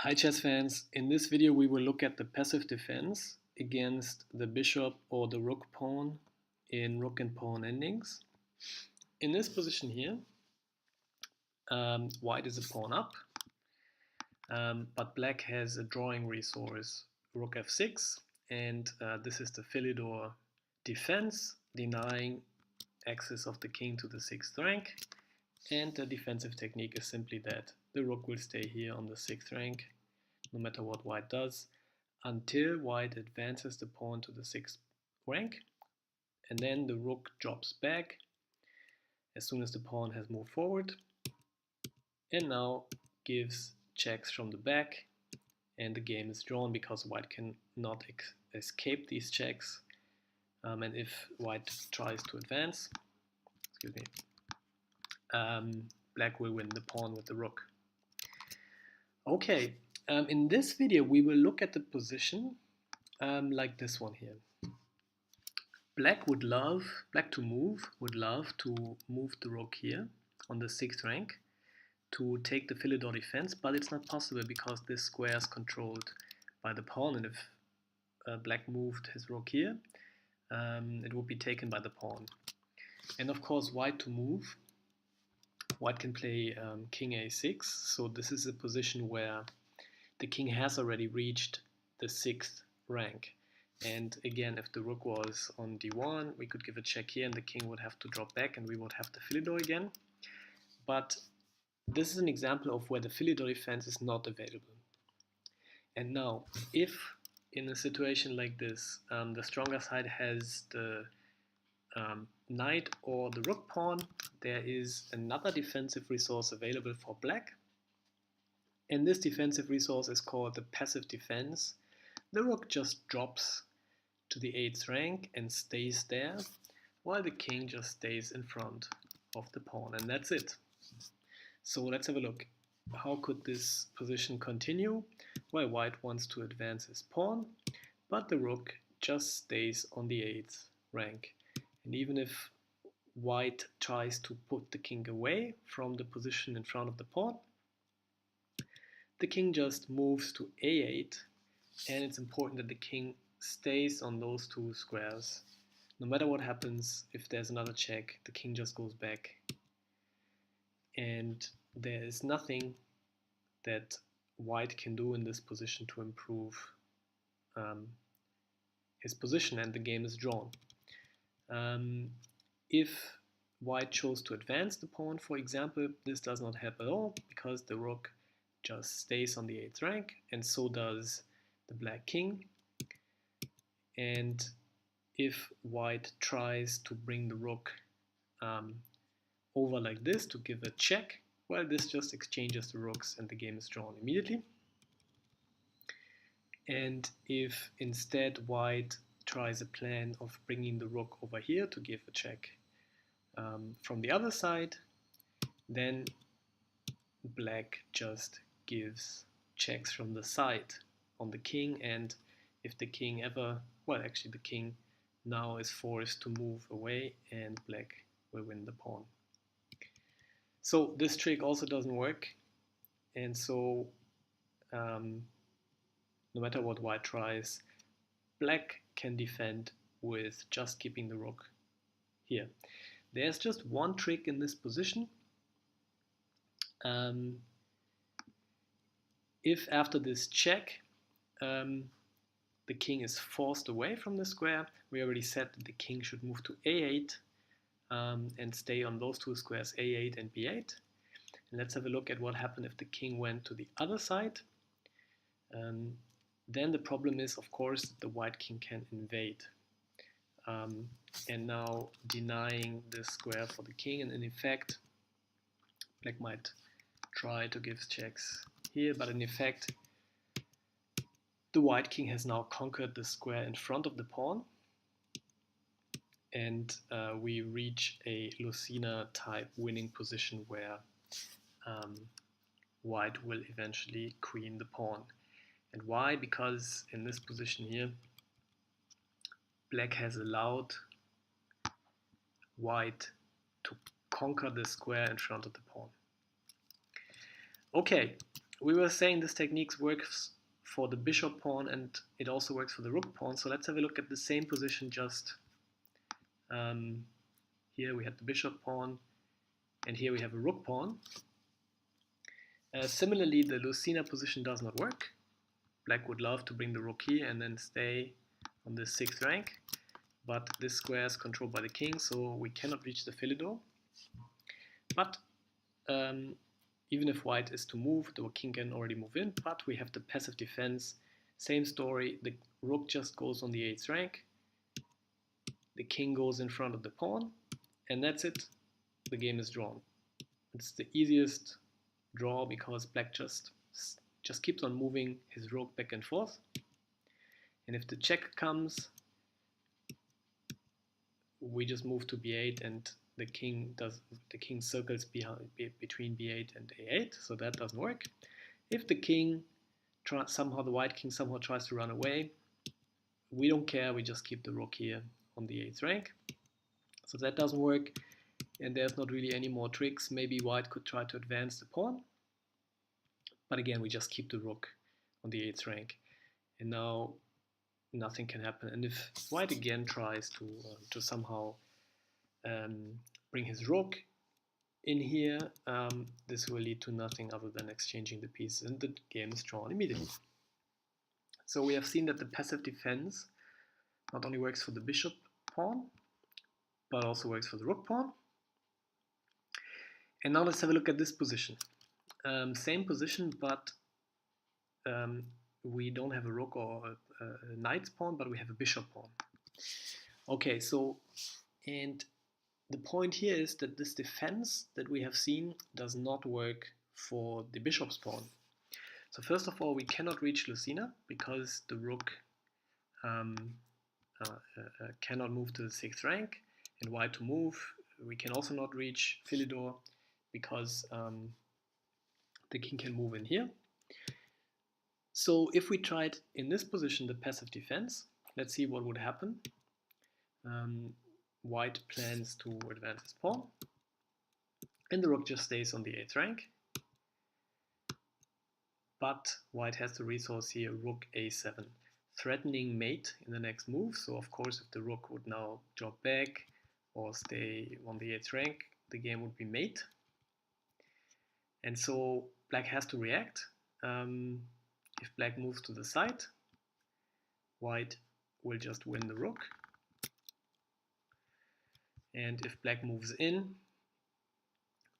Hi chess fans, in this video we will look at the passive defense against the bishop or the rook pawn in rook and pawn endings. In this position here, white is a pawn up, but black has a drawing resource, rook f6, and this is the Philidor defense, denying access of the king to the 6th rank, and the defensive technique is simply that the rook will stay here on the 6th rank no matter what white does, until white advances the pawn to the 6th rank, and then the rook drops back as soon as the pawn has moved forward, and now gives checks from the back, and the game is drawn because white cannot escape these checks, and if white tries to advance, black will win the pawn with the rook. Okay, in this video we will look at the position like this one here. Black would love to move the rook here on the 6th rank to take the Philidor defense, but it's not possible because this square is controlled by the pawn, and if black moved his rook here, it would be taken by the pawn. And of course, white to move, white can play king a6, so this is a position where the king has already reached the 6th rank. And again, if the rook was on d1, we could give a check here and the king would have to drop back and we would have the Philidor again. But this is an example of where the Philidor defense is not available. And now, if in a situation like this, the stronger side has the knight or the rook pawn, there is another defensive resource available for black. And this defensive resource is called the passive defense. The rook just drops to the 8th rank and stays there, while the king just stays in front of the pawn, and that's it. So let's have a look. How could this position continue? Well, white wants to advance his pawn, but the rook just stays on the 8th rank. And even if white tries to put the king away from the position in front of the pawn, the king just moves to a8, and it's important that the king stays on those two squares. No matter what happens, if there's another check, the king just goes back. And there is nothing that white can do in this position to improve his position, and the game is drawn. If white chose to advance the pawn, for example, this does not help at all because the rook just stays on the 8th rank, and so does the black king. And if white tries to bring the rook over like this to give a check, well, this just exchanges the rooks and the game is drawn immediately. And if instead white tries a plan of bringing the rook over here to give a check from the other side, then black just gives checks from the side on the king, and if the king ever, well, actually the king now is forced to move away and black will win the pawn. So this trick also doesn't work, and so no matter what white tries, black can defend with just keeping the rook here. There's just one trick in this position. If after this check the king is forced away from the square, we already said that the king should move to a8 and stay on those two squares, a8 and b8. And let's have a look at what happened if the king went to the other side. Then the problem is, of course, that the white king can invade. And now denying this square for the king, and in effect, black might try to give checks here, but in effect, the white king has now conquered the square in front of the pawn, and we reach a Lucena type winning position where white will eventually queen the pawn. And why? Because in this position here, black has allowed white to conquer the square in front of the pawn. Okay, we were saying this technique works for the bishop pawn and it also works for the rook pawn. So let's have a look at the same position. Just here we had the bishop pawn and here we have a rook pawn. Similarly, the Lucena position does not work. Black would love to bring the rook here and then stay on the 6th rank, but this square is controlled by the king, so we cannot reach the Philidor. But even if white is to move, the king can already move in, but we have the passive defense. Same story, the rook just goes on the 8th rank, the king goes in front of the pawn, and that's it, the game is drawn. It's the easiest draw because black just keeps on moving his rook back and forth. And if the check comes, we just move to b8 and the king circles between b8 and a8, so that doesn't work. If the king the white king somehow tries to run away, we don't care, we just keep the rook here on the 8th rank. So that doesn't work, and there's not really any more tricks. Maybe white could try to advance the pawn, but again we just keep the rook on the 8th rank, and now nothing can happen. And if white again tries to somehow bring his rook in here, this will lead to nothing other than exchanging the pieces, and the game is drawn immediately. So we have seen that the passive defense not only works for the bishop pawn, but also works for the rook pawn. And now let's have a look at this position. Same position, but we don't have a rook or a knight's pawn, but we have a bishop pawn. Okay, so, and the point here is that this defense that we have seen does not work for the bishop's pawn. So first of all, we cannot reach Lucena because the rook cannot move to the 6th rank, and white to move. We can also not reach Philidor because the king can move in here. So if we tried in this position the passive defense, let's see what would happen. White plans to advance his pawn, and the rook just stays on the 8th rank. But white has the resource here, rook a7, threatening mate in the next move. So of course if the rook would now drop back or stay on the 8th rank, the game would be mate. And so black has to react. If black moves to the side, white will just win the rook. And if black moves in,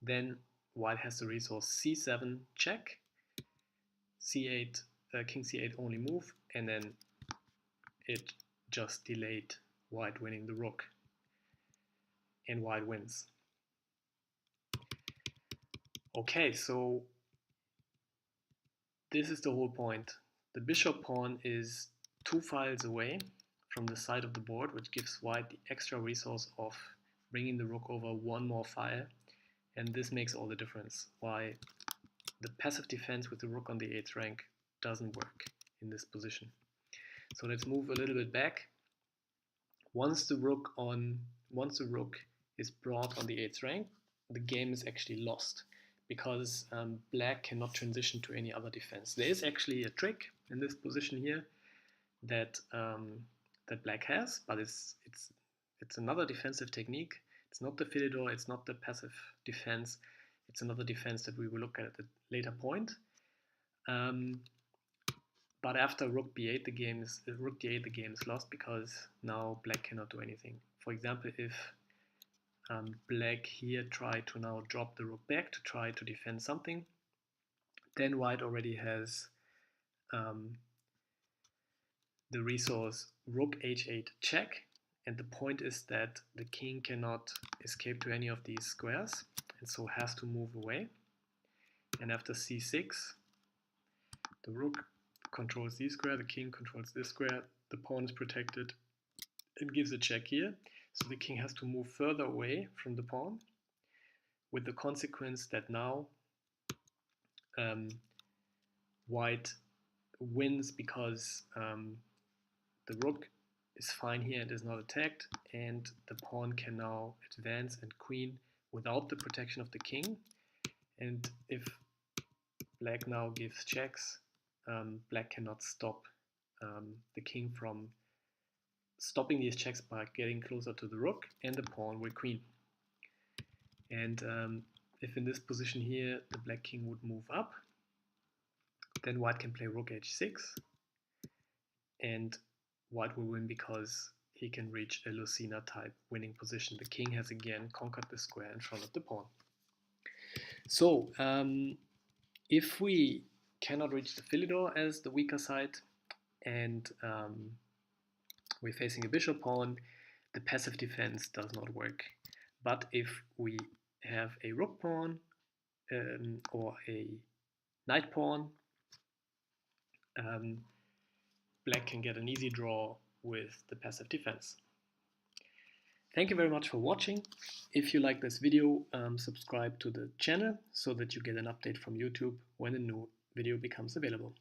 then white has the resource c7 check, c8, king c8 only move, and then it just delayed white winning the rook, and white wins. Okay, so this is the whole point. The bishop pawn is 2 files away from the side of the board, which gives white the extra resource of bringing the rook over 1 more file, and this makes all the difference why the passive defense with the rook on the 8th rank doesn't work in this position. So let's move a little bit back. Once the rook is brought on the 8th rank, the game is actually lost because black cannot transition to any other defense. There is actually a trick in this position here that that black has, but it's another defensive technique. It's not the Philidor, it's not the passive defense. It's another defense that we will look at a later point. But after rook b8, the game is lost because now black cannot do anything. For example, if black here tried to now drop the rook back to try to defend something, then white already has the resource rook h8 check, and the point is that the king cannot escape to any of these squares and so has to move away. And after c6, the rook controls this square, the king controls this square, the pawn is protected, it gives a check here, so the king has to move further away from the pawn, with the consequence that now white wins because the rook is fine here and is not attacked, and the pawn can now advance and queen without the protection of the king. And if black now gives checks. Black cannot stop the king from stopping these checks by getting closer to the rook, and the pawn will queen. And if in this position here the black king would move up, then white can play rook h6, and white will win because he can reach a Lucena type winning position. The king has again conquered the square in front of the pawn. So if we cannot reach the Philidor as the weaker side, and we're facing a bishop pawn, the passive defense does not work. But if we have a rook pawn or a knight pawn, black can get an easy draw with the passive defense. Thank you very much for watching. If you like this video, subscribe to the channel so that you get an update from YouTube when a new video becomes available.